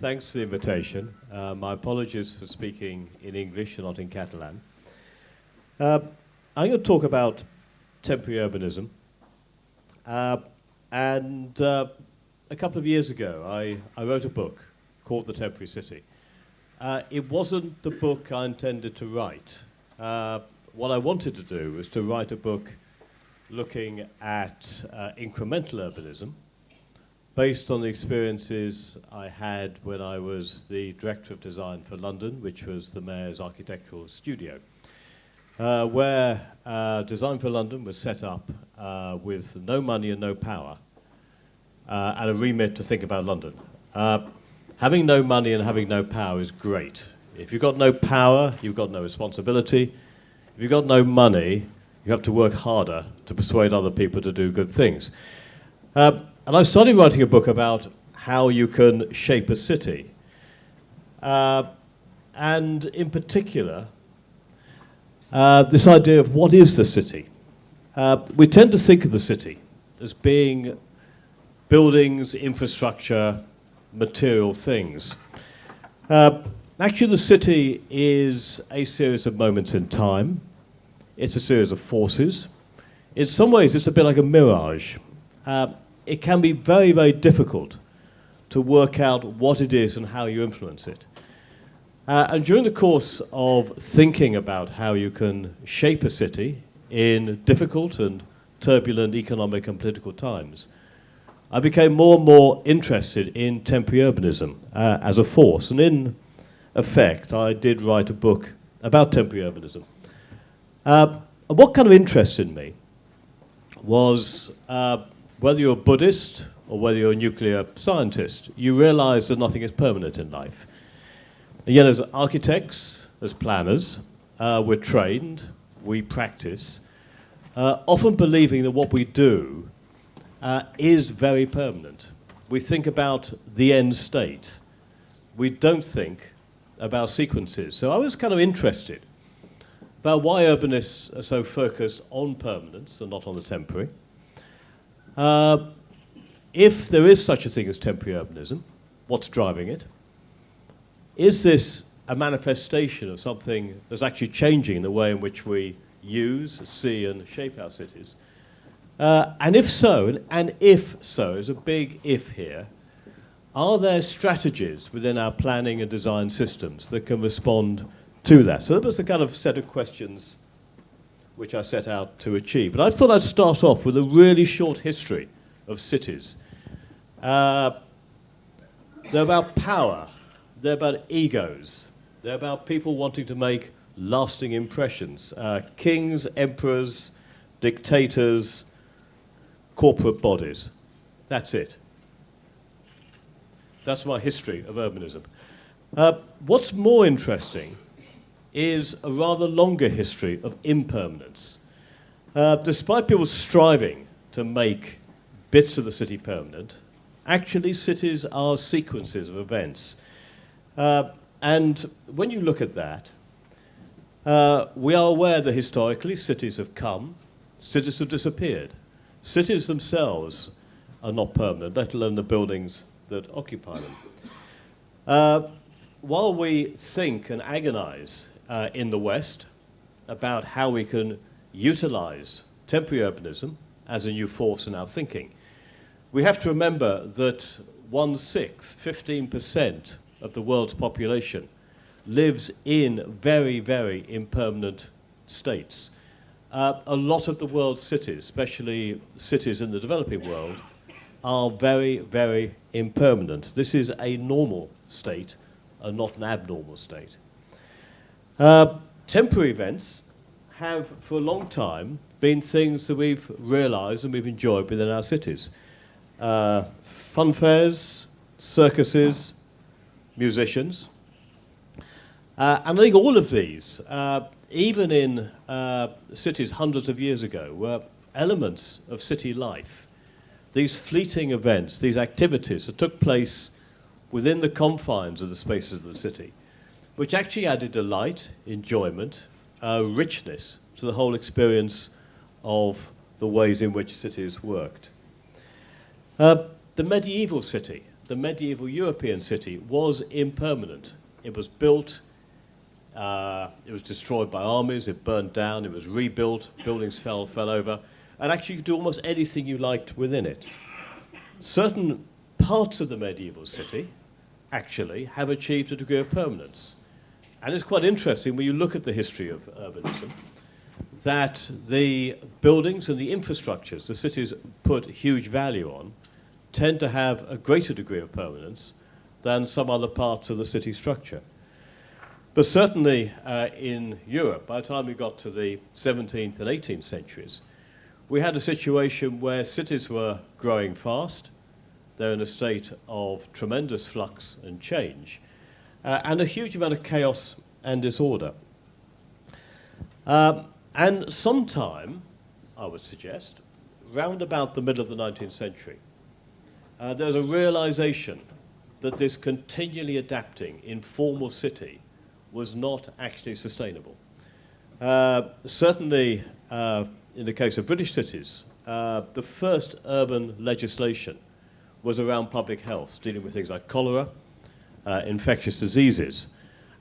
Thanks for the invitation. My apologies for speaking in English and not in Catalan. I'm going to talk about temporary urbanism. A couple of years ago, I wrote a book called The Temporary City. It wasn't the book I intended to write. What I wanted to do was to write a book looking at incremental urbanism based on the experiences I had when I was the Director of Design for London, which was the Mayor's architectural studio, where Design for London was set up with no money and no power, and a remit to think about London. Having no money and having no power is great. If you've got no power, you've got no responsibility. If you've got no money, you have to work harder to persuade other people to do good things. And I started writing a book about how you can shape a city. And in particular, this idea of what is the city. We tend to think of the city as being buildings, infrastructure, material things. Actually, the city is a series of moments in time. It's a series of forces. In some ways, it's a bit like a mirage. It can be very, very difficult to work out what it is and how you influence it. And during the course of thinking about how you can shape a city in difficult and turbulent economic and political times, I became more and more interested in temporary urbanism as a force. And in effect, I did write a book about temporary urbanism. And what kind of interested me was whether you're a Buddhist or whether you're a nuclear scientist, you realize that nothing is permanent in life. And yet as architects, as planners, we're trained, we practice, often believing that what we do is very permanent. We think about the end state. We don't think about sequences. So I was kind of interested about why urbanists are so focused on permanence and not on the temporary. If there is such a thing as temporary urbanism, what's driving it? Is this a manifestation of something that's actually changing the way in which we use, see, and shape our cities? And if so, there's a big if here, are there strategies within our planning and design systems that can respond to that? So that was the kind of set of questions which I set out to achieve. But I thought I'd start off with a really short history of cities. They're about power, they're about egos, they're about people wanting to make lasting impressions. Kings, emperors, dictators, corporate bodies. That's it. That's my history of urbanism. What's more interesting is a rather longer history of impermanence. Despite people striving to make bits of the city permanent, actually cities are sequences of events. And when you look at that, we are aware that historically cities have come, cities have disappeared. Cities themselves are not permanent, let alone the buildings that occupy them. While we think and agonize in the West about how we can utilize temporary urbanism as a new force in our thinking, we have to remember that 1/6, 15% of the world's population lives in very, very impermanent states. A lot of the world's cities, especially cities in the developing world, are very, very impermanent. This is a normal state and not an abnormal state. Temporary events have, for a long time, been things that we've realized and we've enjoyed within our cities. Fun fairs, circuses, musicians. And I think all of these, even in cities hundreds of years ago, were elements of city life. These fleeting events, these activities that took place within the confines of the spaces of the city, which actually added delight, enjoyment, richness to the whole experience of the ways in which cities worked. The medieval city the medieval European city was impermanent. It was built, it was destroyed by armies, it burned down, it was rebuilt, buildings fell over, and actually you could do almost anything you liked within it. Certain parts of the medieval city actually have achieved a degree of permanence. And it's quite interesting when you look at the history of urbanism that the buildings and the infrastructures the cities put huge value on tend to have a greater degree of permanence than some other parts of the city structure. But certainly in Europe, by the time we got to the 17th and 18th centuries, we had a situation where cities were growing fast, they're in a state of tremendous flux and change, and a huge amount of chaos and disorder. And sometime, I would suggest, round about the middle of the 19th century, there's a realization that this continually adapting informal city was not actually sustainable. Certainly, in the case of British cities, the first urban legislation was around public health, dealing with things like cholera, infectious diseases,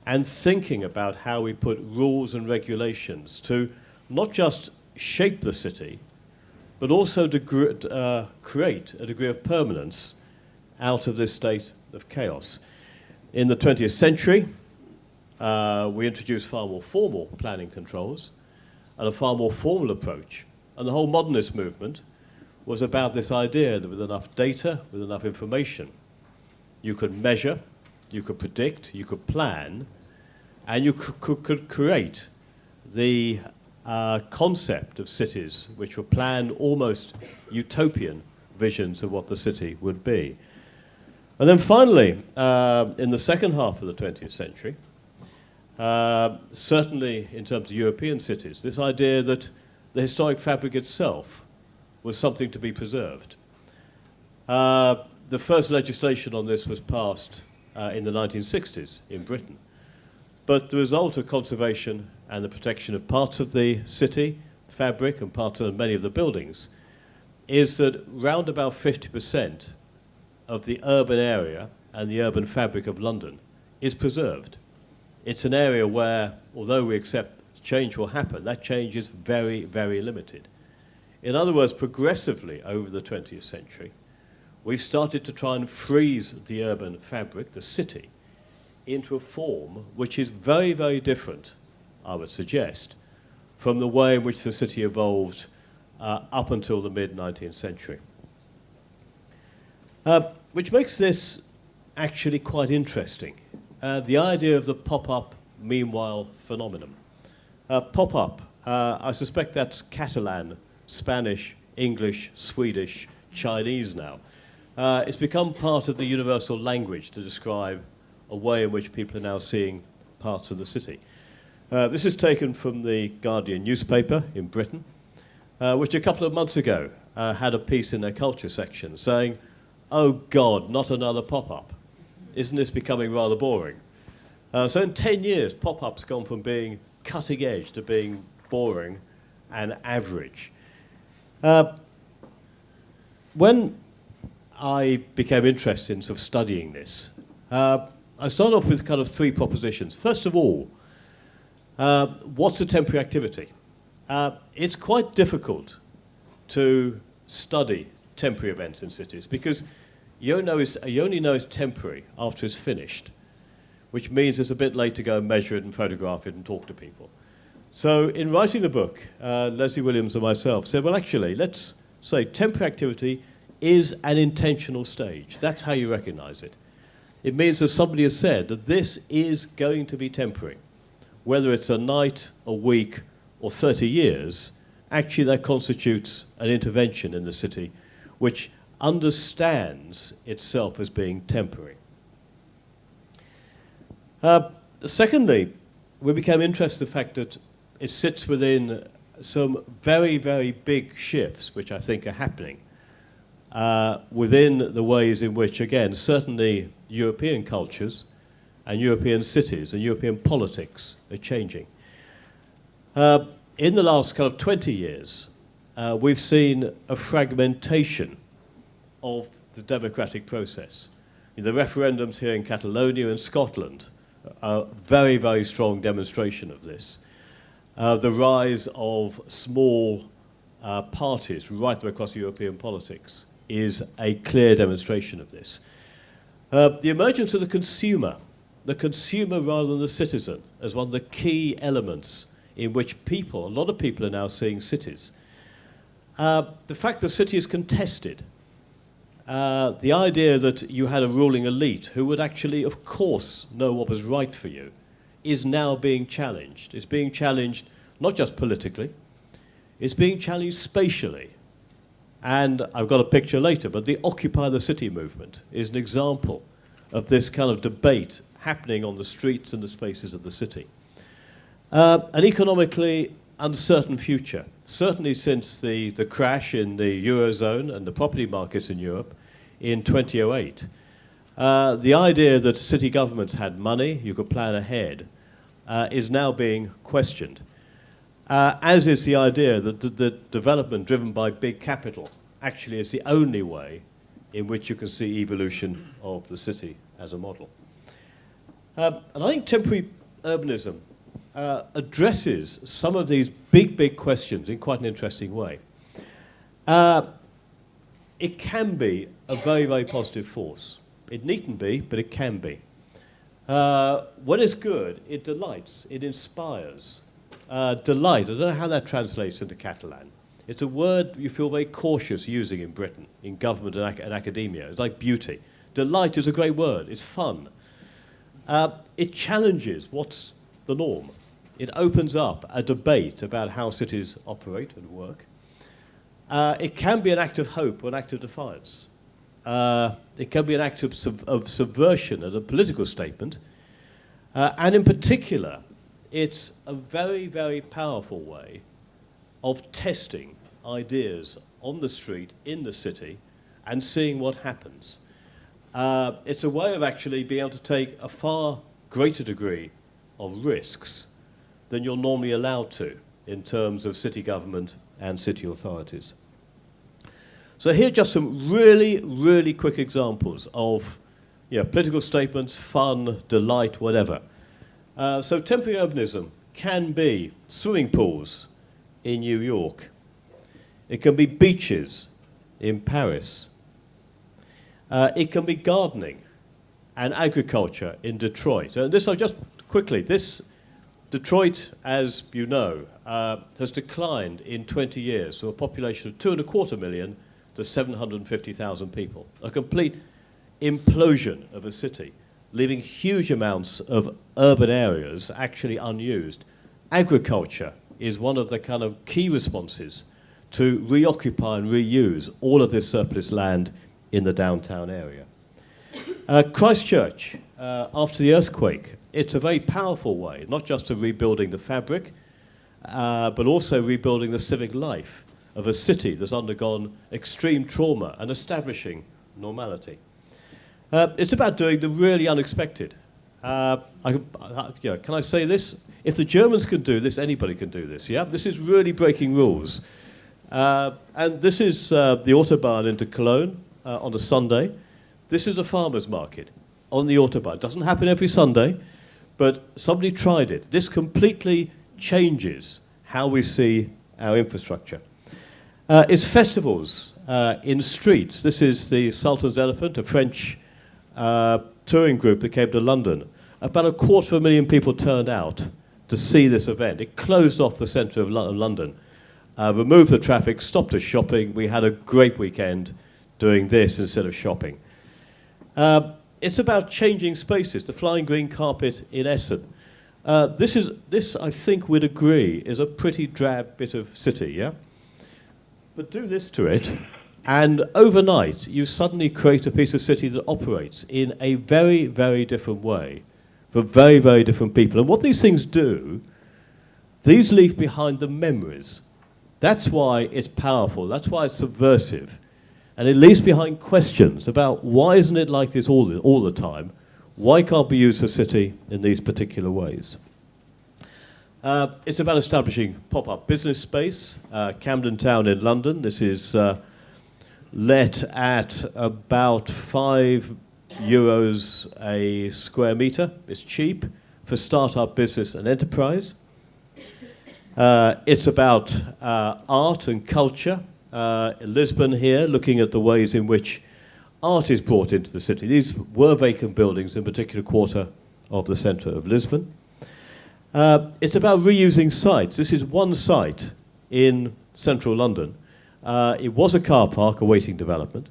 and thinking about how we put rules and regulations to not just shape the city, but also to create a degree of permanence out of this state of chaos. In the 20th century, we introduced far more formal planning controls and a far more formal approach. And the whole modernist movement was about this idea that with enough data, with enough information, you could measure, you could predict, you could plan, and you could create the concept of cities which were planned almost utopian visions of what the city would be. And then finally, in the second half of the 20th century, certainly in terms of European cities, this idea that the historic fabric itself was something to be preserved. The first legislation on this was passed in the 1960s in Britain. But the result of conservation and the protection of parts of the city fabric and parts of many of the buildings is that round about 50% of the urban area and the urban fabric of London is preserved. It's an area where, although we accept change will happen, that change is very, very limited. In other words, progressively over the 20th century, we've started to try and freeze the urban fabric, the city, into a form which is very, very different, I would suggest, from the way in which the city evolved up until the mid-19th century. Which makes this actually quite interesting. The idea of the pop-up, meanwhile, phenomenon. Pop-up, I suspect that's Catalan, Spanish, English, Swedish, Chinese now. It's become part of the universal language to describe a way in which people are now seeing parts of the city. This is taken from the Guardian newspaper in Britain, which a couple of months ago had a piece in their culture section saying, "Oh God, not another pop-up. Isn't this becoming rather boring?" So in 10 years, pop-up's gone from being cutting edge to being boring and average. When I became interested in sort of studying this, I started off with kind of three propositions. First of all, what's a temporary activity? It's quite difficult to study temporary events in cities because you only know it's temporary after it's finished, which means it's a bit late to go and measure it and photograph it and talk to people. So in writing the book, Leslie Williams and myself said, well, actually, let's say temporary activity is an intentional stage. That's how you recognize it. It means that somebody has said that this is going to be temporary. Whether it's a night, a week, or 30 years, actually that constitutes an intervention in the city which understands itself as being temporary. Secondly, we became interested in the fact that it sits within some very, very big shifts which I think are happening within the ways in which, again, certainly European cultures and European cities and European politics are changing. In the last kind of 20 years, we've seen a fragmentation of the democratic process. The referendums here in Catalonia and Scotland are a very, very strong demonstration of this. The rise of small parties right the way across European politics is a clear demonstration of this. The emergence of the consumer rather than the citizen, as one of the key elements in which a lot of people are now seeing cities. The fact the city is contested, the idea that you had a ruling elite who would actually, of course, know what was right for you, is now being challenged. It's being challenged not just politically, it's being challenged spatially. And I've got a picture later, but the Occupy the City movement is an example of this kind of debate happening on the streets and the spaces of the city. An economically uncertain future, certainly since the crash in the Eurozone and the property markets in Europe in 2008. The idea that city governments had money, you could plan ahead, is now being questioned. As is the idea that the development driven by big capital actually is the only way in which you can see evolution of the city as a model. And I think temporary urbanism addresses some of these big questions in quite an interesting way. It can be a very, very positive force. It needn't be, but it can be. When it's good, it delights, it inspires. Delight, I don't know how that translates into Catalan. It's a word you feel very cautious using in Britain, in government and academia. It's like beauty. Delight is a great word. It's fun. It challenges what's the norm. It opens up a debate about how cities operate and work. It can be an act of hope or an act of defiance. It can be an act of subversion and a political statement. And in particular, it's a very, very powerful way of testing ideas on the street, in the city, and seeing what happens. It's a way of actually being able to take a far greater degree of risks than you're normally allowed to in terms of city government and city authorities. So here are just some really, really quick examples of political statements, fun, delight, whatever. So temporary urbanism can be swimming pools in New York. It can be beaches in Paris. It can be gardening and agriculture in Detroit. And this, just quickly, Detroit, as you know, has declined in 20 years from a population of 2.25 million to 750,000 people. A complete implosion of a city, leaving huge amounts of urban areas actually unused. Agriculture is one of the kind of key responses to reoccupy and reuse all of this surplus land in the downtown area. Christchurch, after the earthquake, it's a very powerful way, not just of rebuilding the fabric, but also rebuilding the civic life of a city that's undergone extreme trauma and establishing normality. It's about doing the really unexpected. Can I say this? If the Germans can do this, anybody can do this. Yeah, this is really breaking rules. And this is the Autobahn into Cologne on a Sunday. This is a farmer's market on the Autobahn. It doesn't happen every Sunday, but somebody tried it. This completely changes how we see our infrastructure. It's festivals in streets. This is the Sultan's Elephant, a French touring group that came to London. About 250,000 people turned out to see this event. It closed off the centre of London, removed the traffic, stopped us shopping. We had a great weekend doing this instead of shopping. It's about changing spaces, the flying green carpet in Essen. This, I think we'd agree, is a pretty drab bit of city, yeah? But do this to it, and overnight you suddenly create a piece of city that operates in a very, very different way for very, very different people. And what these things do, these leave behind the memories. That's why it's powerful, that's why it's subversive. And it leaves behind questions about why isn't it like this all the time? Why can't we use the city in these particular ways? It's about establishing pop-up business space. Camden Town in London, this is let at about 5 euros a square metre. It's cheap for start-up business and enterprise. It's about art and culture. In Lisbon here, looking at the ways in which art is brought into the city. These were vacant buildings in a particular quarter of the centre of Lisbon. It's about reusing sites. This is one site in central London. It was a car park awaiting development.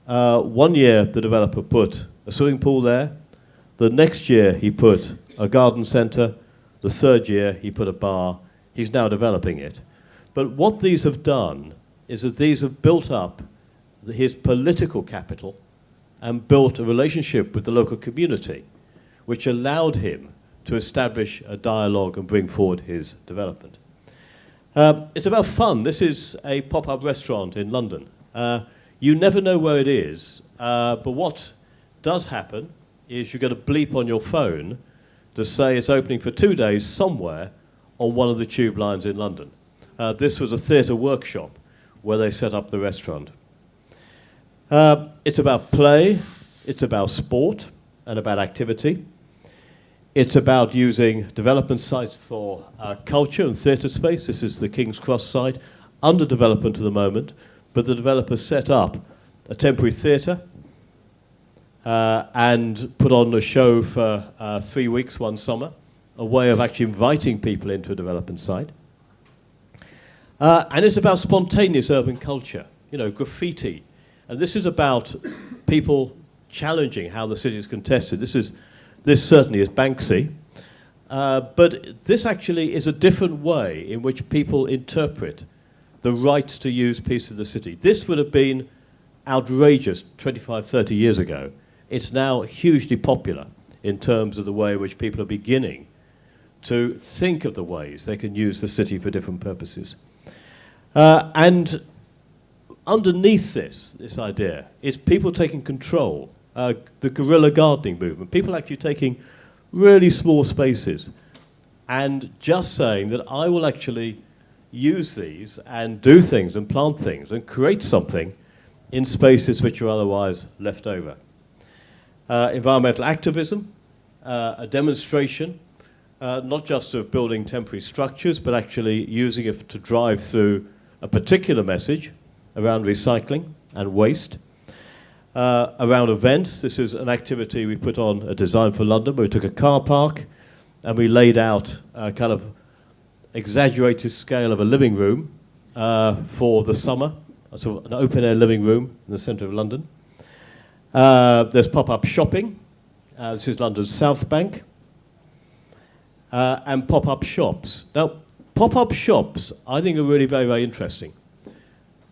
1 year the developer put a swimming pool there. The next year he put a garden centre. The third year he put a bar. He's now developing it. But what these have done is that these have built up his political capital and built a relationship with the local community, which allowed him to establish a dialogue and bring forward his development. It's about fun. This is a pop-up restaurant in London. You never know where it is, but what does happen is you get a bleep on your phone to say it's opening for 2 days somewhere on one of the tube lines in London. This was a theatre workshop where they set up the restaurant. It's about play, it's about sport and about activity. It's about using development sites for culture and theatre space. This is the King's Cross site, under development at the moment, but the developers set up a temporary theatre and put on a show for 3 weeks one summer, a way of actually inviting people into a development site. And it's about spontaneous urban culture, you know, graffiti. And this is about people challenging how the city is contested. This certainly is Banksy. But this actually is a different way in which people interpret the rights to use pieces of the city. This would have been outrageous 25, 30 years ago. It's now hugely popular in terms of the way in which people are beginning to think of the ways they can use the city for different purposes. And underneath this idea is people taking control, the guerrilla gardening movement, people actually taking really small spaces and just saying that I will actually use these and do things and plant things and create something in spaces which are otherwise left over. Environmental activism, a demonstration, not just of building temporary structures, but actually using it to drive through a particular message around recycling and waste. Around events, this is an activity we put on a Design for London, where we took a car park and we laid out a kind of exaggerated scale of a living room for the summer, sort of an open-air living room in the centre of London. There's pop-up shopping. This is London's South Bank. And pop-up shops. Now, pop-up shops, I think, are really very, very interesting.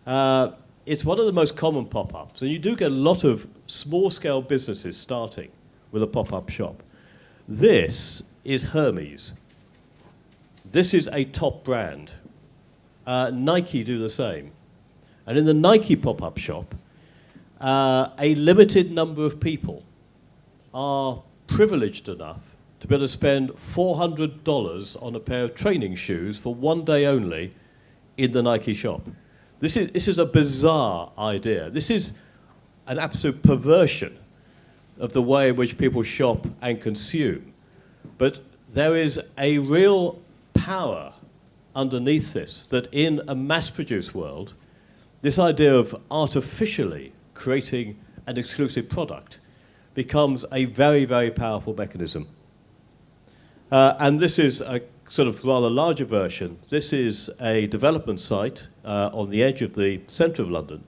It's one of the most common pop-ups, and you do get a lot of small-scale businesses starting with a pop-up shop. This is Hermes. This is a top brand. Nike do the same. And in the Nike pop-up shop, a limited number of people are privileged enough to be able to spend $400 on a pair of training shoes for 1 day only in the Nike shop. This is a bizarre idea. This is an absolute perversion of the way in which people shop and consume. But there is a real power underneath this, that in a mass-produced world, this idea of artificially creating an exclusive product becomes a very, very powerful mechanism. And this is a sort of rather larger version. This is a development site on the edge of the centre of London,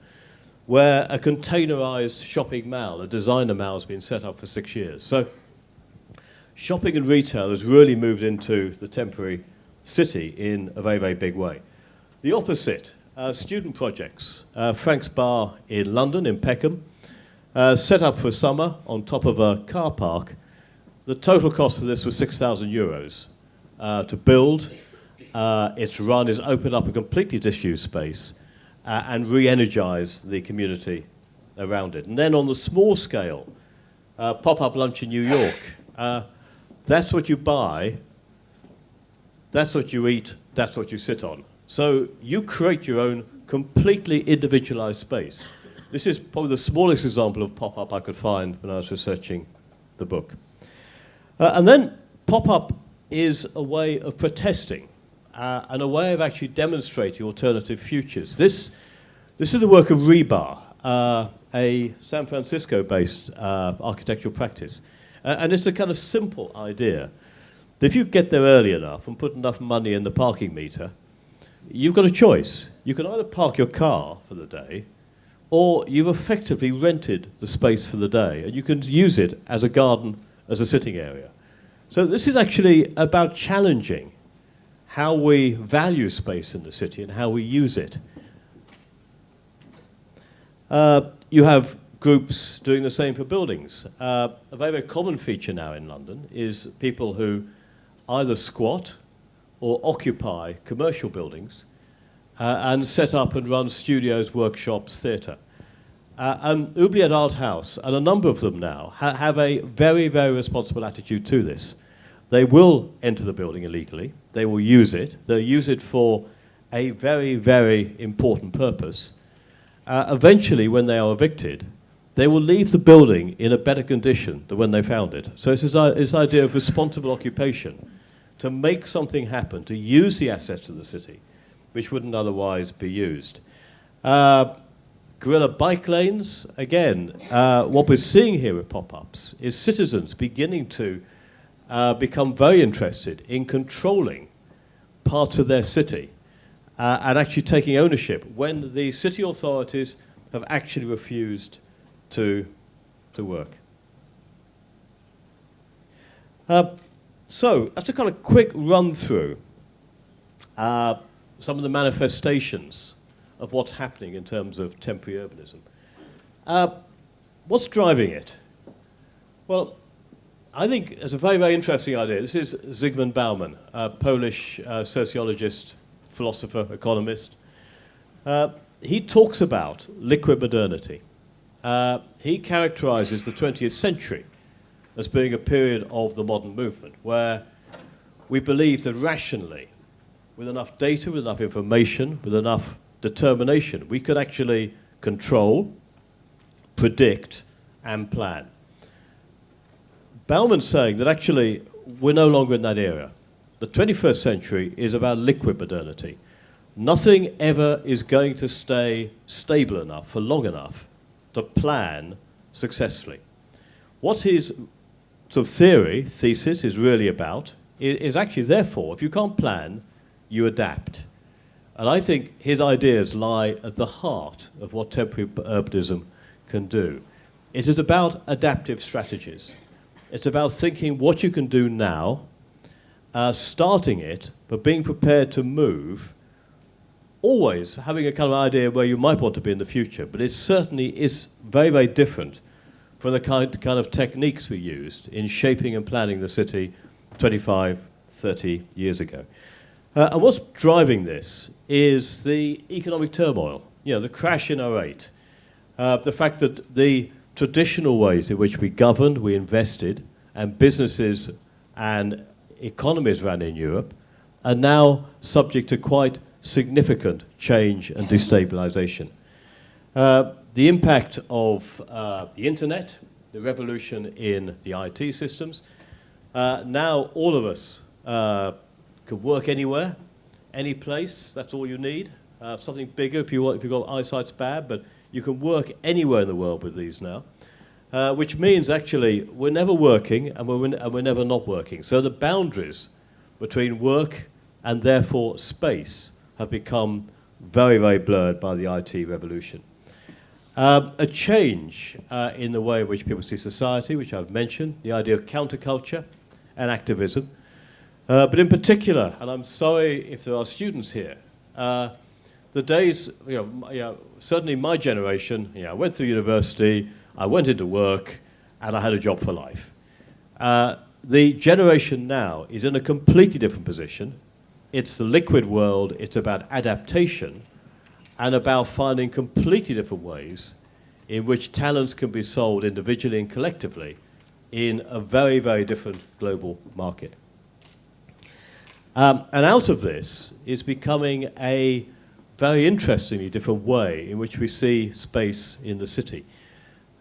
where a containerised shopping mall, a designer mall, has been set up for 6 years. So shopping and retail has really moved into the temporary city in a very, very big way. The opposite, student projects. Frank's Bar in London, in Peckham, set up for summer on top of a car park. The total cost of this was €6,000 to build. Its run is open up a completely disused space and re-energize the community around it. And then on the small scale, pop-up lunch in New York. That's what you buy, that's what you eat, that's what you sit on. So you create your own completely individualized space. This is probably the smallest example of pop-up I could find when I was researching the book. And then pop-up is a way of protesting and a way of actually demonstrating alternative futures. This is the work of Rebar, a San Francisco-based architectural practice. And it's a kind of simple idea that if you get there early enough and put enough money in the parking meter, you've got a choice. You can either park your car for the day, or you've effectively rented the space for the day, and you can use it as a garden, as a sitting area. So this is actually about challenging how we value space in the city and how we use it. You have groups doing the same for buildings. A very, very common feature now in London is people who either squat or occupy commercial buildings and set up and run studios, workshops, theatre. And Oubliette Art House, and a number of them now, have a very, very responsible attitude to this. They will enter the building illegally. They will use it. They'll use it for a very, very important purpose. Eventually, when they are evicted, they will leave the building in a better condition than when they found it. So it's this idea of responsible occupation, to make something happen, to use the assets of the city, which wouldn't otherwise be used. Guerrilla bike lanes, again, what we're seeing here with pop-ups is citizens beginning to become very interested in controlling parts of their city and actually taking ownership when the city authorities have actually refused to work. So that's a kind of quick run through some of the manifestations of what's happening in terms of temporary urbanism. What's driving it? Well, I think it's a very, very interesting idea. This is Zygmunt Bauman, a Polish sociologist, philosopher, economist. He talks about liquid modernity. He characterizes the 20th century as being a period of the modern movement where we believe that rationally, with enough data, with enough information, with enough determination, we could actually control, predict, and plan. Bauman's saying that actually we're no longer in that era. The 21st century is about liquid modernity. Nothing ever is going to stay stable enough for long enough to plan successfully. What his sort of thesis is really about is actually, therefore, if you can't plan, you adapt. And I think his ideas lie at the heart of what temporary urbanism can do. It is about adaptive strategies. It's about thinking what you can do now, starting it, but being prepared to move, always having a kind of idea where you might want to be in the future. But it certainly is very, very different from the kind of techniques we used in shaping and planning the city 25, 30 years ago. And what's driving this is the economic turmoil, the crash in '08, the fact that the traditional ways in which we governed, we invested, and businesses and economies ran in Europe are now subject to quite significant change and destabilization. The impact of the internet, the revolution in the IT systems. Now all of us can work anywhere, any place. That's all you need. Something bigger if you've got eyesight's bad, but you can work anywhere in the world with these now, which means actually we're never working and we're never not working. So the boundaries between work and therefore space have become very, very blurred by the IT revolution. A change in the way in which people see society, which I've mentioned, the idea of counterculture and activism. But in particular, and I'm sorry if there are students here, the days, certainly my generation, I went through university, I went into work, and I had a job for life. The generation now is in a completely different position. It's the liquid world. It's about adaptation and about finding completely different ways in which talents can be sold individually and collectively in a very, very different global market. And out of this is becoming a very interestingly different way in which we see space in the city.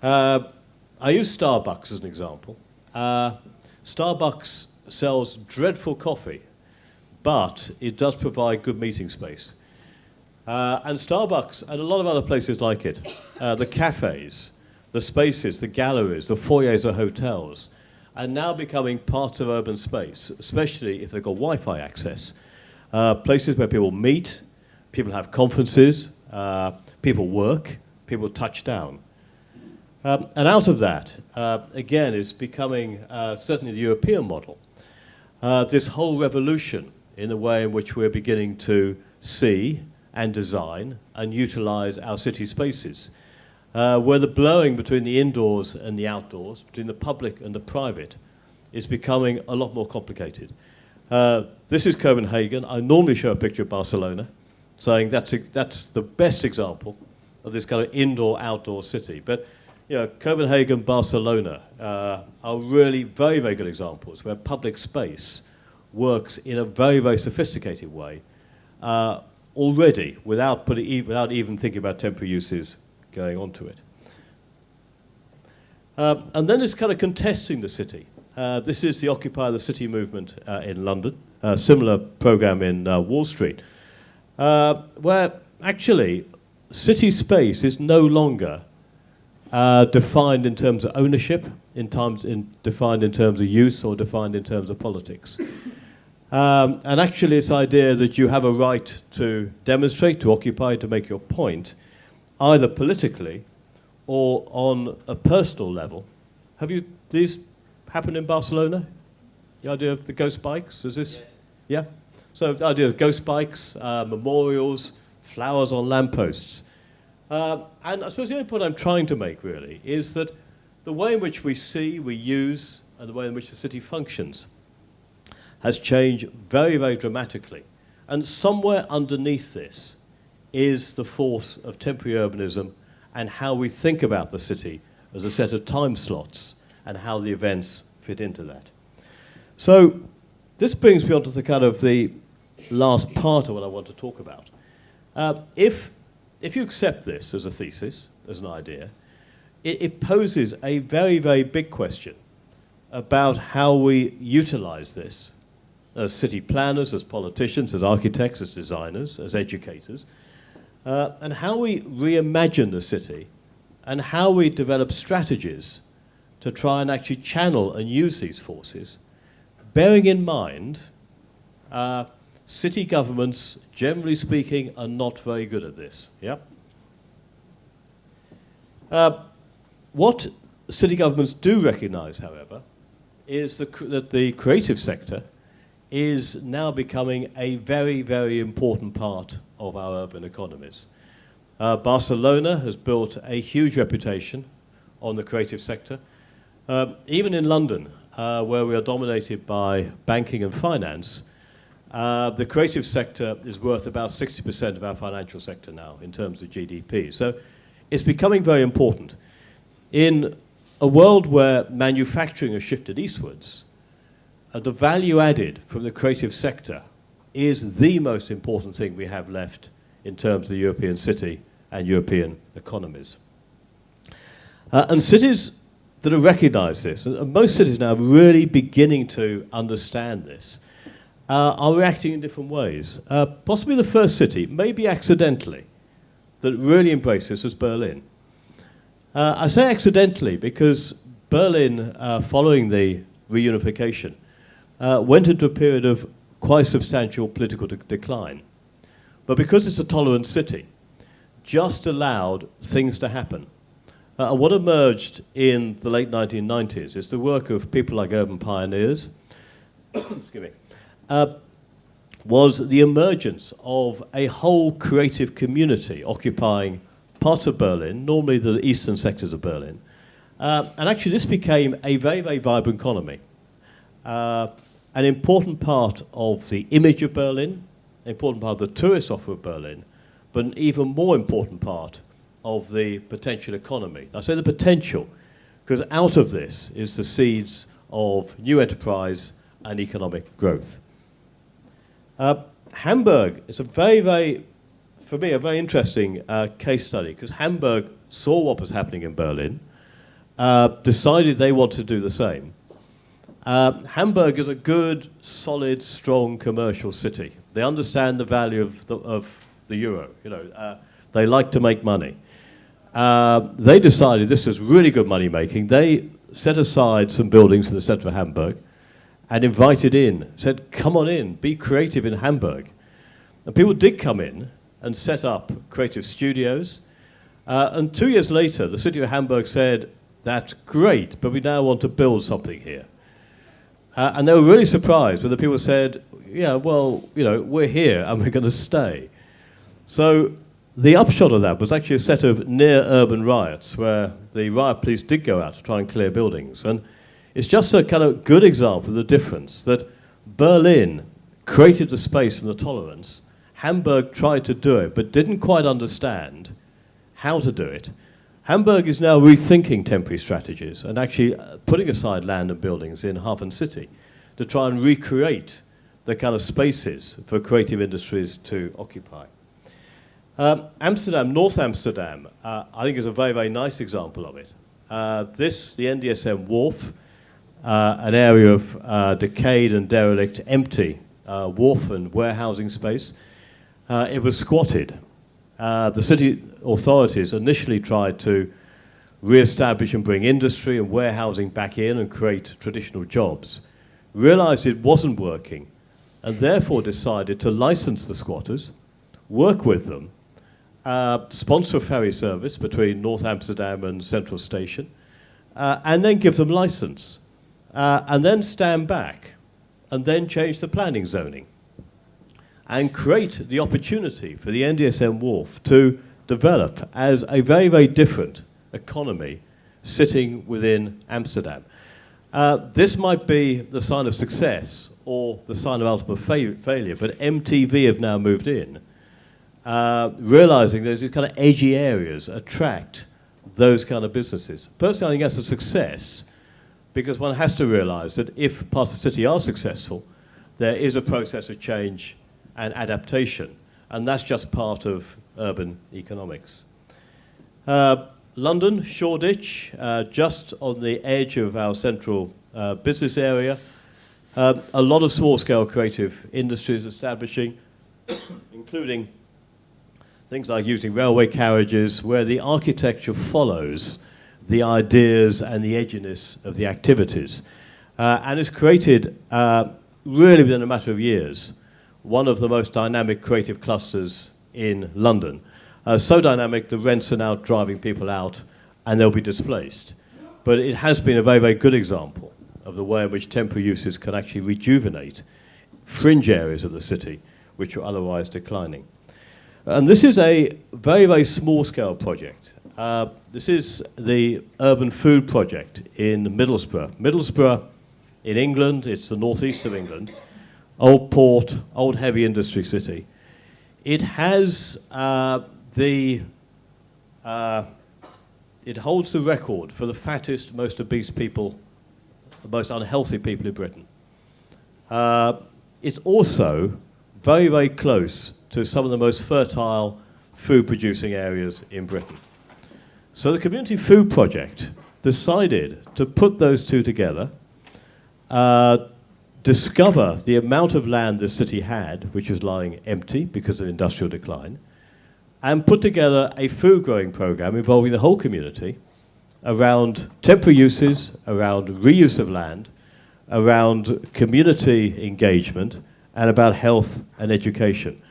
I use Starbucks as an example. Starbucks sells dreadful coffee, but it does provide good meeting space. And Starbucks, and a lot of other places like it, the cafes, the spaces, the galleries, the foyers of hotels, are now becoming parts of urban space, especially if they've got Wi-Fi access. Places where people meet, people have conferences, people work, people touch down. And out of that, again, is becoming certainly the European model. This whole revolution in the way in which we're beginning to see and design and utilize our city spaces, where the blurring between the indoors and the outdoors, between the public and the private, is becoming a lot more complicated. This is Copenhagen. I normally show a picture of Barcelona, saying that's the best example of this kind of indoor-outdoor city. But Copenhagen, Barcelona are really very, very good examples where public space works in a very, very sophisticated way already, without even thinking about temporary uses going onto it. And then it's kind of contesting the city. This is the Occupy the City movement in London, a similar program in Wall Street, where actually city space is no longer defined in terms of ownership, defined in terms of use, or defined in terms of politics. And actually this idea that you have a right to demonstrate, to occupy, to make your point, either politically or on a personal level. Have these happened in Barcelona? The idea of the ghost bikes, is this? Yes. Yeah? So the idea of ghost bikes, memorials, flowers on lampposts. And I suppose the only point I'm trying to make, really, is that the way in which we see, we use, and the way in which the city functions has changed very, very dramatically. And somewhere underneath this is the force of temporary urbanism and how we think about the city as a set of time slots and how the events fit into that. So this brings me on to the last part of what I want to talk about. If you accept this as a thesis, as an idea, it poses a very, very big question about how we utilize this as city planners, as politicians, as architects, as designers, as educators, and how we reimagine the city and how we develop strategies to try and actually channel and use these forces, bearing in mind city governments, generally speaking, are not very good at this. Yeah? What city governments do recognize, however, is that the creative sector is now becoming a very, very important part of our urban economies. Barcelona has built a huge reputation on the creative sector. Even in London, where we are dominated by banking and finance, the creative sector is worth about 60% of our financial sector now in terms of GDP. So it's becoming very important. In a world where manufacturing has shifted eastwards, the value added from the creative sector is the most important thing we have left in terms of the European city and European economies. And cities that have recognized this, and most cities now are really beginning to understand this, are reacting in different ways. Possibly the first city, maybe accidentally, that really embraced this was Berlin. I say accidentally because Berlin, following the reunification, went into a period of quite substantial political decline. But because it's a tolerant city, just allowed things to happen. What emerged in the late 1990s is the work of people like urban pioneers, excuse me, was the emergence of a whole creative community occupying parts of Berlin, normally the eastern sectors of Berlin. And actually this became a very, very vibrant economy. An important part of the image of Berlin, an important part of the tourist offer of Berlin, but an even more important part of the potential economy. I say the potential because out of this is the seeds of new enterprise and economic growth. Hamburg is a very, very for me, a very interesting case study, because Hamburg saw what was happening in Berlin, decided they want to do the same. Hamburg is a good, solid, strong commercial city. They understand the value of the euro. They like to make money. They decided this was really good money making. They set aside some buildings in the center of Hamburg and invited in, said, come on in, be creative in Hamburg. And people did come in and set up creative studios. And 2 years later, the city of Hamburg said, that's great, but we now want to build something here. And they were really surprised when the people said, yeah, well, we're here and we're going to stay. So the upshot of that was actually a set of near-urban riots where the riot police did go out to try and clear buildings. And it's just a kind of good example of the difference that Berlin created the space and the tolerance. Hamburg tried to do it, but didn't quite understand how to do it. Hamburg is now rethinking temporary strategies and actually putting aside land and buildings in Hafen City to try and recreate the kind of spaces for creative industries to occupy. Amsterdam, North Amsterdam, I think is a very, very nice example of it. The NDSM Wharf, an area of decayed and derelict, empty wharf and warehousing space, it was squatted. The city authorities initially tried to re-establish and bring industry and warehousing back in and create traditional jobs, realized it wasn't working, and therefore decided to license the squatters, work with them, sponsor a ferry service between North Amsterdam and Central Station, and then give them license, and then stand back, and then change the planning zoning, and create the opportunity for the NDSM Wharf to develop as a very, very different economy sitting within Amsterdam. This might be the sign of success or the sign of ultimate failure, but MTV have now moved in, realizing there's these kind of edgy areas attract those kind of businesses. Personally, I think that's a success because one has to realize that if parts of the city are successful, there is a process of change and adaptation, and that's just part of urban economics. London, Shoreditch, just on the edge of our central business area, a lot of small-scale creative industries establishing, including things like using railway carriages, where the architecture follows the ideas and the edginess of the activities, and has created, really within a matter of years, one of the most dynamic creative clusters in London. So dynamic, the rents are now driving people out and they'll be displaced. But it has been a very, very good example of the way in which temporary uses can actually rejuvenate fringe areas of the city which are otherwise declining. And this is a very, very small-scale project. This is the Urban Food Project in Middlesbrough. Middlesbrough in England, it's the northeast of England, old port, old heavy industry city. It has it holds the record for the fattest, most obese people, the most unhealthy people in Britain. It's also very, very close to some of the most fertile food-producing areas in Britain. So the Community Food Project decided to put those two together, discover the amount of land the city had, which was lying empty because of industrial decline, and put together a food growing program involving the whole community around temporary uses, around reuse of land, around community engagement, and about health and education.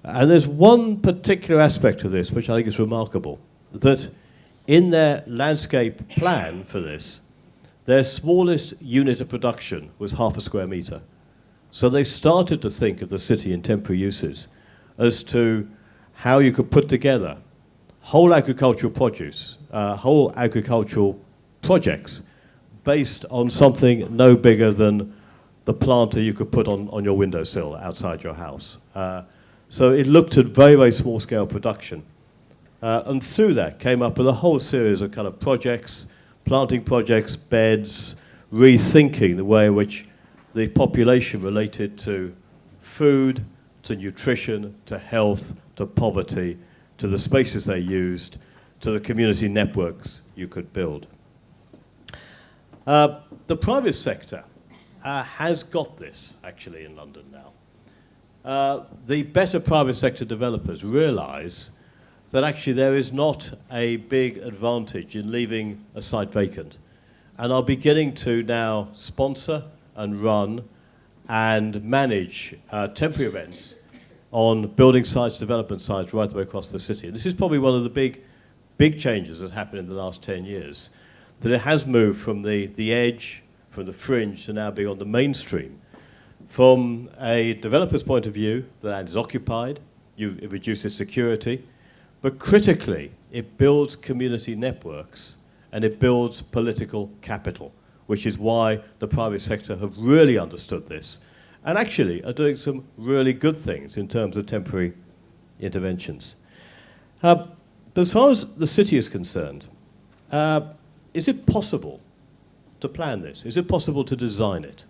And there's one particular aspect of this which I think is remarkable, that in their landscape plan for this, their smallest unit of production was 1/2 a square metre. So they started to think of the city in temporary uses as to how you could put together whole agricultural produce, whole agricultural projects based on something no bigger than the planter you could put on your windowsill outside your house. So it looked at very, very small scale production. And through that came up with a whole series of kind of projects, planting projects, beds, rethinking the way in which the population related to food, to nutrition, to health, to poverty, to the spaces they used, to the community networks you could build. The private sector has got this, actually, in London now. The better private sector developers realize that actually there is not a big advantage in leaving a site vacant, and are beginning to now sponsor and run and manage temporary events on building sites, development sites right the way across the city. And this is probably one of the big changes that's happened in the last 10 years, that it has moved from the edge, from the fringe, to now being on the mainstream. From a developer's point of view, the land is occupied, it reduces security, but critically, it builds community networks and it builds political capital, which is why the private sector have really understood this and actually are doing some really good things in terms of temporary interventions. But as far as the city is concerned, is it possible to plan this? Is it possible to design it?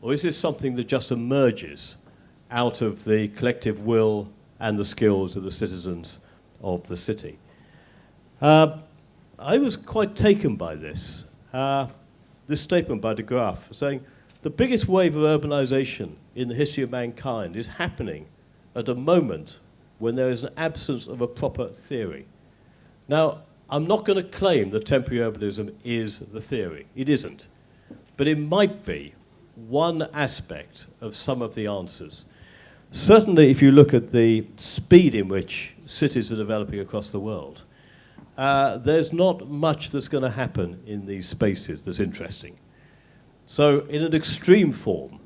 Or is this something that just emerges out of the collective will and the skills of the citizens of the city? I was quite taken by this statement by de Graaf, saying the biggest wave of urbanization in the history of mankind is happening at a moment when there is an absence of a proper theory. Now, I'm not going to claim that temporary urbanism is the theory. It isn't. But it might be one aspect of some of the answers. Certainly, if you look at the speed in which cities are developing across the world, there's not much that's going to happen in these spaces that's interesting. So in an extreme form,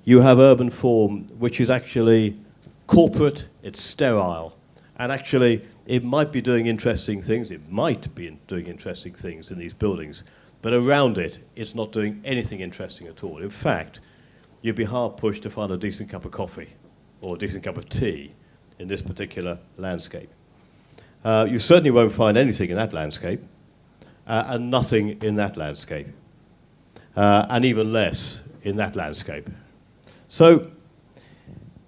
you have urban form which is actually corporate, it's sterile, and actually it might be doing interesting things, it might be doing interesting things in these buildings, but around it, it's not doing anything interesting at all. In fact, you'd be hard-pushed to find a decent cup of coffee or a decent cup of tea in this particular landscape. You certainly won't find anything in that landscape, and nothing in that landscape, and even less in that landscape. So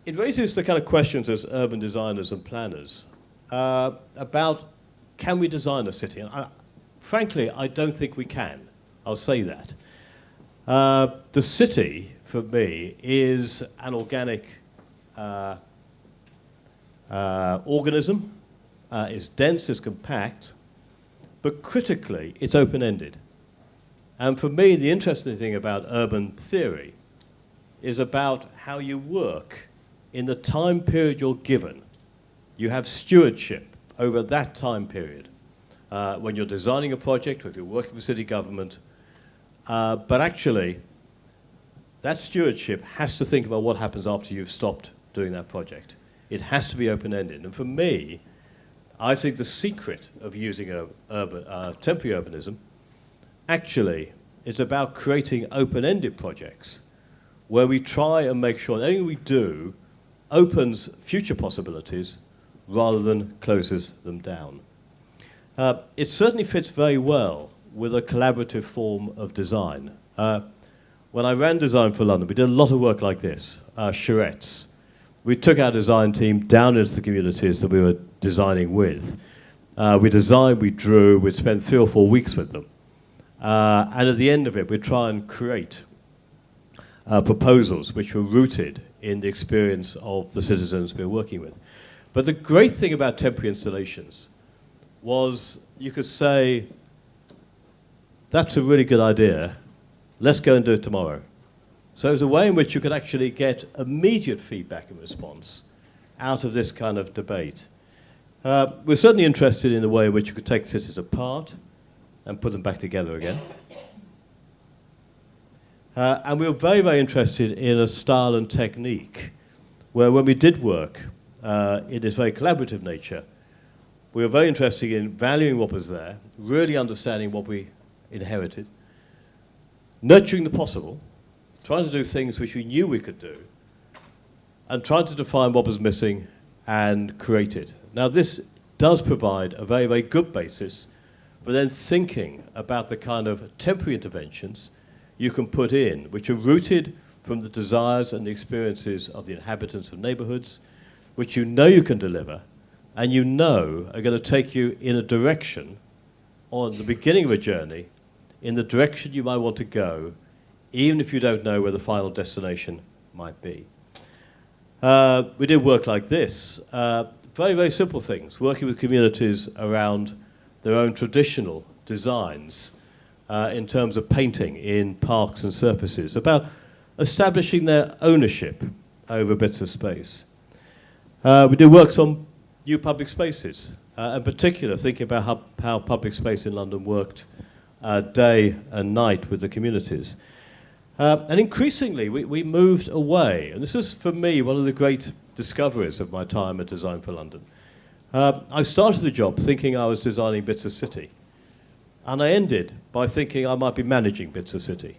it raises the kind of questions as urban designers and planners about, can we design a city? And frankly, I don't think we can. I'll say that. The city, for me, is an organic organism. It's dense, it's compact, but critically, it's open-ended. And for me, the interesting thing about urban theory is about how you work in the time period you're given. You have stewardship over that time period when you're designing a project or if you're working for city government. But actually, that stewardship has to think about what happens after you've stopped doing that project. It has to be open-ended. And for me, I think the secret of using temporary urbanism actually is about creating open-ended projects where we try and make sure anything we do opens future possibilities rather than closes them down. It certainly fits very well with a collaborative form of design. When I ran design for London, we did a lot of work like this, charrettes. We took our design team down into the communities that we were designing with. We designed, we drew, we'd spend 3 or 4 weeks with them. And at the end of it, we'd try and create proposals which were rooted in the experience of the citizens we were working with. But the great thing about temporary installations was you could say, that's a really good idea, let's go and do it tomorrow. So it was a way in which you could actually get immediate feedback and response out of this kind of debate. We're certainly interested in the way in which you could take cities apart and put them back together again. And we were very, very interested in a style and technique where when we did work in this very collaborative nature, we were very interested in valuing what was there, really understanding what we inherited, nurturing the possible, trying to do things which we knew we could do, and trying to define what was missing and create it. Now, this does provide a very, very good basis for then thinking about the kind of temporary interventions you can put in, which are rooted from the desires and the experiences of the inhabitants of neighborhoods, which you know you can deliver, and you know are going to take you in a direction on the beginning of a journey in the direction you might want to go, even if you don't know where the final destination might be. We did work like this. Very, very simple things, working with communities around their own traditional designs in terms of painting in parks and surfaces, about establishing their ownership over bits of space. We did works on new public spaces, in particular thinking about how public space in London worked day and night with the communities. And increasingly, we moved away, and this is, for me, one of the great discoveries of my time at Design for London. I started the job thinking I was designing bits of city, and I ended by thinking I might be managing bits of city.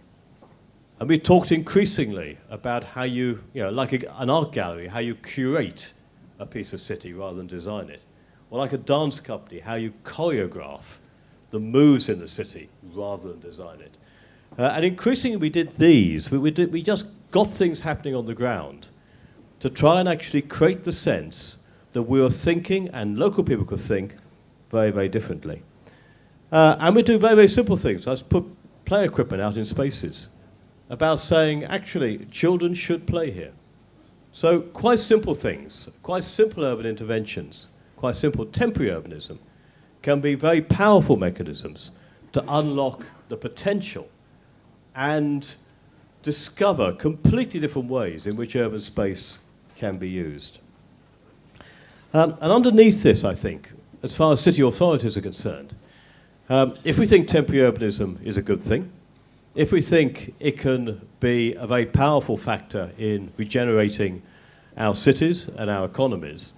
And we talked increasingly about how you know, like an art gallery, how you curate a piece of city rather than design it. Or like a dance company, how you choreograph the moves in the city rather than design it. And increasingly we did these. We just got things happening on the ground to try and actually create the sense that we were thinking, and local people could think, very, very differently. And we do very, very simple things. Let's put play equipment out in spaces, about saying, actually, children should play here. So quite simple things, quite simple urban interventions, quite simple temporary urbanism can be very powerful mechanisms to unlock the potential and discover completely different ways in which urban space can be used. And underneath this, I think, as far as city authorities are concerned, if we think temporary urbanism is a good thing, if we think it can be a very powerful factor in regenerating our cities and our economies,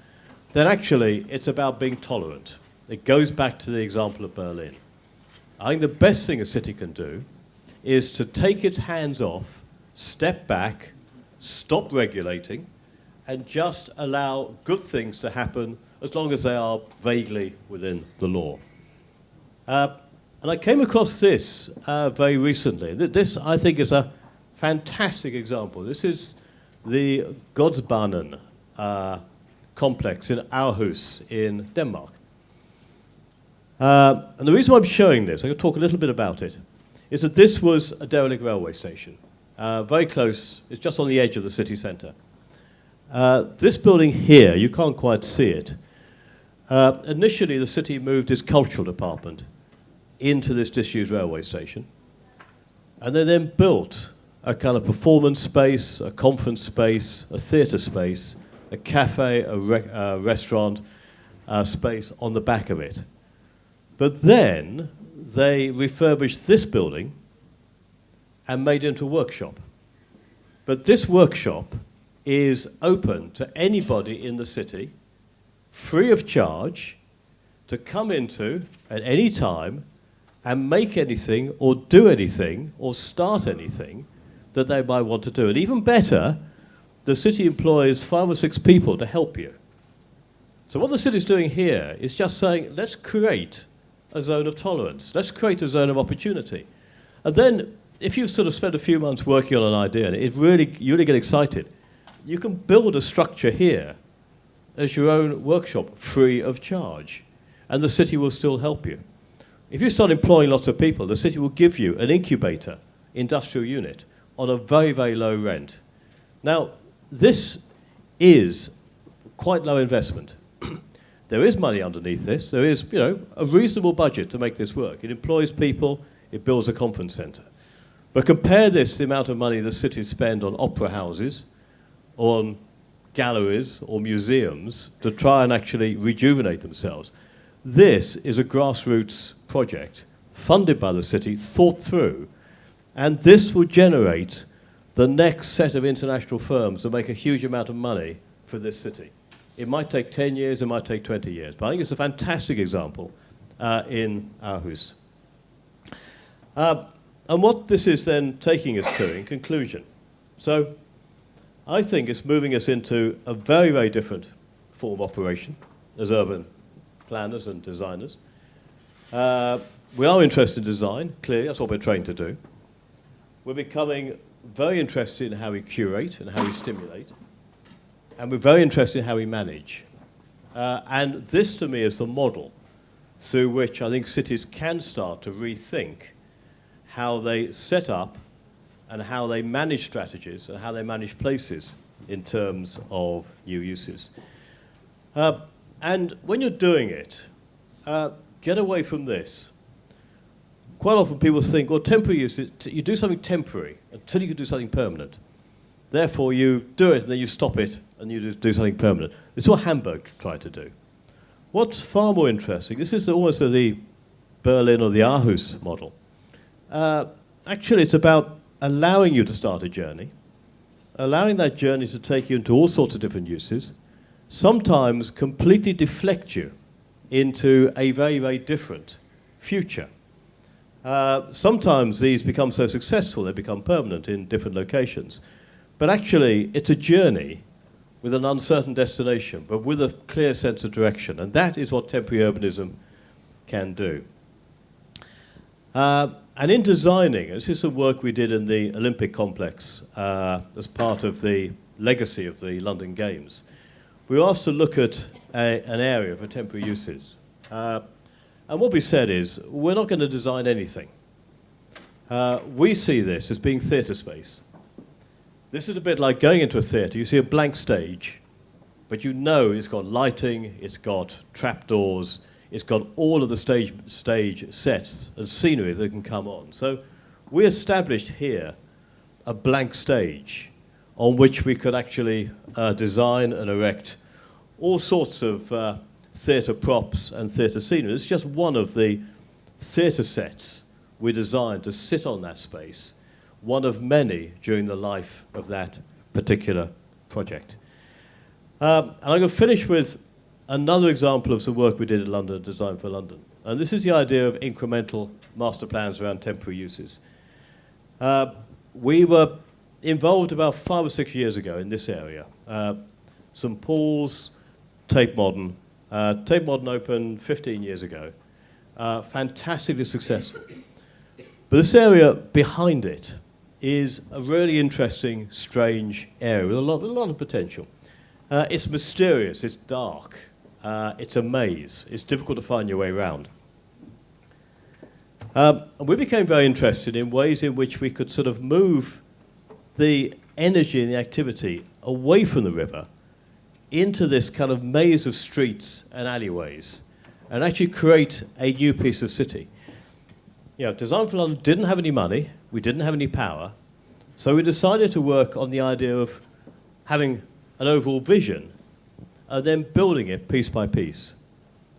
then actually it's about being tolerant. It goes back to the example of Berlin. I think the best thing a city can do is to take its hands off, step back, stop regulating, and just allow good things to happen as long as they are vaguely within the law. And I came across this very recently. This, I think, is a fantastic example. This is the Godsbanen complex in Aarhus in Denmark. And the reason why I'm showing this, I'm going to talk a little bit about it, is that this was a derelict railway station. Very close, it's just on the edge of the city centre. This building here, you can't quite see it. Initially, the city moved its cultural department into this disused railway station. And they then built a kind of performance space, a conference space, a theatre space, a cafe, a restaurant space on the back of it. But then they refurbished this building and made it into a workshop. But this workshop is open to anybody in the city, free of charge, to come into at any time and make anything or do anything or start anything that they might want to do. And even better, the city employs 5 or 6 people to help you. So what the city's doing here is just saying, let's create a zone of tolerance. Let's create a zone of opportunity. And then if you sort of spend a few months working on an idea and you really get excited, you can build a structure here as your own workshop free of charge. And the city will still help you. If you start employing lots of people, the city will give you an incubator industrial unit on a very, very low rent. Now, this is quite low investment. There is money underneath this. There is, a reasonable budget to make this work. It employs people. It builds a conference centre. But compare this to the amount of money the cities spend on opera houses, on galleries or museums to try and actually rejuvenate themselves. This is a grassroots project funded by the city, thought through, and this will generate the next set of international firms that make a huge amount of money for this city. It might take 10 years, it might take 20 years, but I think it's a fantastic example in Aarhus. And what this is then taking us to in conclusion. So I think it's moving us into a very, very different form of operation as urban planners and designers. We are interested in design, clearly, that's what we're trained to do. We're becoming very interested in how we curate and how we stimulate. And we're very interested in how we manage. And this, to me, is the model through which I think cities can start to rethink how they set up and how they manage strategies and how they manage places in terms of new uses. And when you're doing it, get away from this. Quite often people think, well, temporary use, you do something temporary until you can do something permanent. Therefore, you do it and then you stop it and you do something permanent. This is what Hamburg tried to do. What's far more interesting, this is almost the Berlin or the Aarhus model. Actually, it's about allowing you to start a journey, allowing that journey to take you into all sorts of different uses, sometimes completely deflect you into a very, very different future. Sometimes these become so successful they become permanent in different locations. But actually, it's a journey with an uncertain destination, but with a clear sense of direction. And that is what temporary urbanism can do. And in designing, this is some work we did in the Olympic complex as part of the legacy of the London Games. We were asked to look at an area for temporary uses. And what we said is, we're not going to design anything. We see this as being theatre space. This is a bit like going into a theatre. You see a blank stage, but you know it's got lighting, it's got trapdoors, it's got all of the stage sets and scenery that can come on. So we established here a blank stage on which we could actually design and erect all sorts of theatre props and theatre scenery. It's just one of the theatre sets we designed to sit on that space, one of many during the life of that particular project. And I'm going to finish with another example of some work we did in London, Design for London. And this is the idea of incremental master plans around temporary uses. We were involved about 5 or 6 years ago in this area. St Paul's, Tate Modern. Tate Modern opened 15 years ago. Fantastically successful. But this area behind it is a really interesting, strange area with a lot of potential. It's mysterious, it's dark, it's a maze, it's difficult to find your way around. And we became very interested in ways in which we could sort of move the energy and the activity away from the river into this kind of maze of streets and alleyways and actually create a new piece of city. You know, Design for London didn't have any money, we didn't have any power, so we decided to work on the idea of having an overall vision and then building it piece by piece,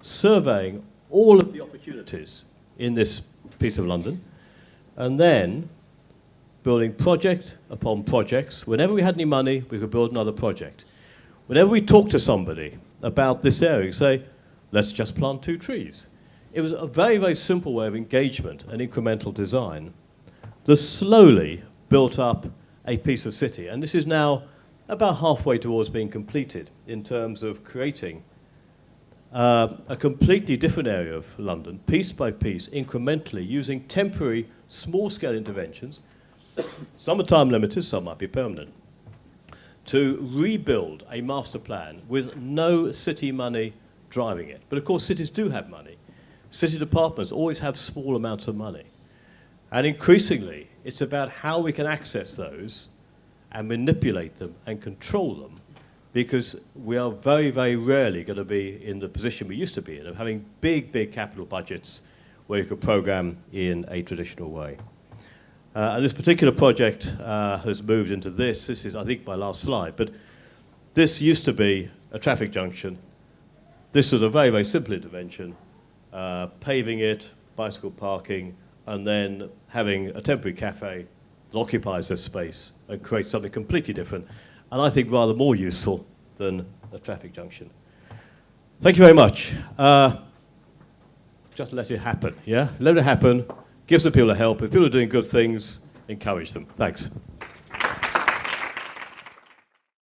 surveying all of the opportunities in this piece of London, and then building project upon projects. Whenever we had any money, we could build another project. Whenever we talked to somebody about this area, we say, let's just plant 2 trees. It was a very, very simple way of engagement and incremental design that slowly built up a piece of city. And this is now about halfway towards being completed in terms of creating a completely different area of London, piece by piece, incrementally, using temporary, small-scale interventions. Some are time-limited, some might be permanent, to rebuild a master plan with no city money driving it. But of course, cities do have money. City departments always have small amounts of money. And increasingly, it's about how we can access those and manipulate them and control them, because we are very, very rarely going to be in the position we used to be in, of having big, big capital budgets where you could program in a traditional way. And this particular project has moved into this. This is, I think, my last slide. But this used to be a traffic junction. This was a very, very simple intervention, paving it, bicycle parking, and then having a temporary cafe that occupies this space and creates something completely different, and I think rather more useful than a traffic junction. Thank you very much. Just let it happen, yeah? Let it happen, give some people a help. If people are doing good things, encourage them. Thanks.